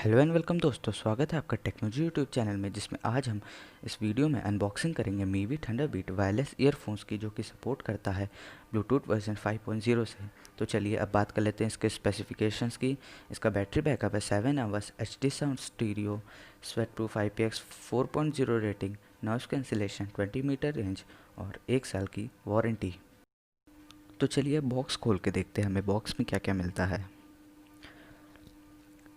Hello and welcome दोस्तों, स्वागत है आपका टेक्नोलॉजी यूट्यूब चैनल में, जिसमें आज हम इस वीडियो में अनबॉक्सिंग करेंगे मीवी थंडरबीट वायरलेस ईयरफोन्स की, जो कि सपोर्ट करता है ब्लूटूथ वर्जन 5.0 से। तो चलिए अब बात कर लेते हैं इसके स्पेसिफिकेशंस की। इसका बैटरी बैकअप है 7 hours, HD sound stereo, sweat proof IPX 4.0 rating, noise cancellation, 20 metre range और 1 साल की वारंटी। तो चलिए बॉक्स खोल के देखते हैं हमें बॉक्स में क्या क्या मिलता है।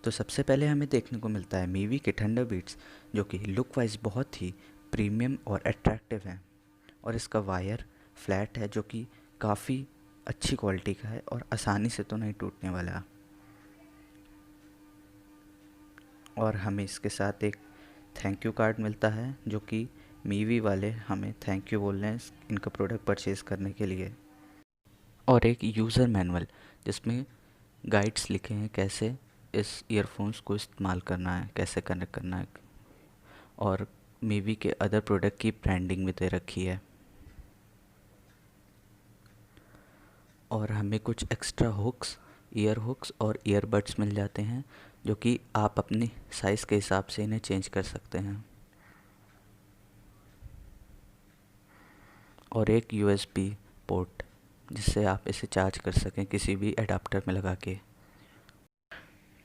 तो सबसे पहले हमें देखने को मिलता है मीवी के थंडरबीट्स, जो कि लुक वाइज बहुत ही प्रीमियम और अट्रैक्टिव हैं। और इसका वायर फ्लैट है, जो कि काफ़ी अच्छी क्वालिटी का है और आसानी से तो नहीं टूटने वाला। और हमें इसके साथ एक थैंक यू कार्ड मिलता है, जो कि मीवी वाले हमें थैंक यू बोल रहे हैं इनका प्रोडक्ट परचेज़ करने के लिए। और एक यूज़र मैनुअल, जिसमें गाइड्स लिखे हैं कैसे इस ईयरफोन्स को इस्तेमाल करना है, कैसे कनेक्ट करना है। और मीवी के अदर प्रोडक्ट की ब्रांडिंग भी दे रखी है। और हमें कुछ एक्स्ट्रा हुक्स, ईयर हुक्स और ईयरबड्स मिल जाते हैं, जो कि आप अपनी साइज़ के हिसाब से इन्हें चेंज कर सकते हैं। और एक USB पोर्ट, जिससे आप इसे चार्ज कर सकें किसी भी एडाप्टर में लगा के।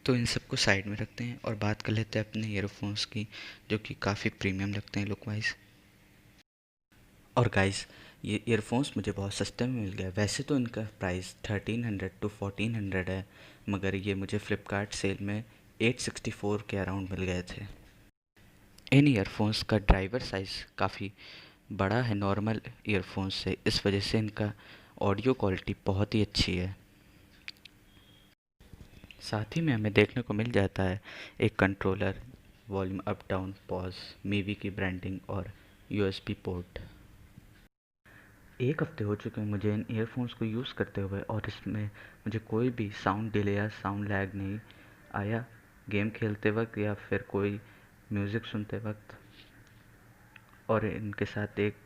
तो इन सबको साइड में रखते हैं और बात कर लेते हैं अपने ईयरफोन्स की, जो कि काफ़ी प्रीमियम लगते हैं लुक वाइज। और गाइस, ये ईयरफोन्स मुझे बहुत सस्ते में मिल गए। वैसे तो इनका प्राइस 1300 to 1400 है, मगर ये मुझे फ्लिपकार्ट सेल में 864 के अराउंड मिल गए थे। इन ईयरफोन्स का ड्राइवर साइज़ काफ़ी बड़ा है नॉर्मल ईयरफोन्स से, इस वजह से इनका ऑडियो क्वालिटी बहुत ही अच्छी है। साथ ही में हमें देखने को मिल जाता है एक controller, volume up down pause, Mivi की ब्रांडिंग और USB पोर्ट। एक हफ्ते हो चुके हैं मुझे इन ईयरफोन्स को यूज़ करते हुए, और इसमें मुझे कोई भी साउंड डिले या साउंड लैग नहीं आया, गेम खेलते वक्त या फिर कोई म्यूज़िक सुनते वक्त। और इनके साथ एक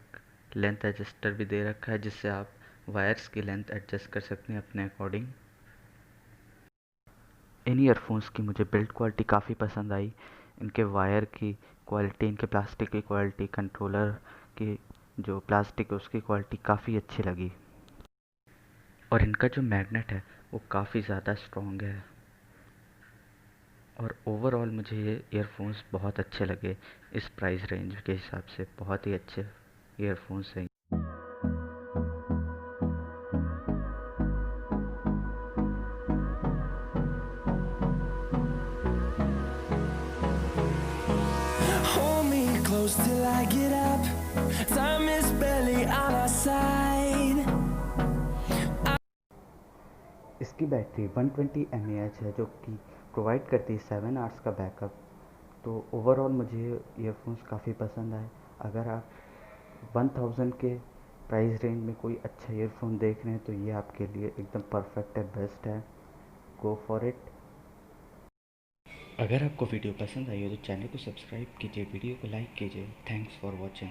लेंथ एडजस्टर भी दे रखा है, जिससे आप वायर्स की लेंथ एडजस्ट कर सकते हैं अपने अकॉर्डिंग। इन ईयरफोन्स की मुझे बिल्ड क्वालिटी काफ़ी पसंद आई। इनके वायर की क्वालिटी, इनके प्लास्टिक की क्वालिटी, कंट्रोलर की जो प्लास्टिक है उसकी क्वालिटी काफ़ी अच्छी लगी। और इनका जो मैग्नेट है वो काफ़ी ज़्यादा स्ट्रॉन्ग है। और ओवरऑल मुझे ये ईयरफोन्स बहुत अच्छे लगे। इस प्राइस रेंज के हिसाब से बहुत ही अच्छे ईयरफोन्स हैं। Hold me close till I get up. Time is barely on our side. इसकी बैटरी 120 mAh है, जो कि प्रोवाइड करती है 7 आवर्स का बैकअप। तो ओवरऑल मुझे ईयरफोन्स काफ़ी पसंद आए। अगर आप 1000 के प्राइस रेंज में कोई अच्छा ईयरफोन देख रहे हैं, तो ये आपके लिए एकदम परफेक्ट है, बेस्ट है। Go for it. अगर आपको वीडियो पसंद आई हो तो चैनल को सब्सक्राइब कीजिए, वीडियो को लाइक कीजिए। Thanks for watching.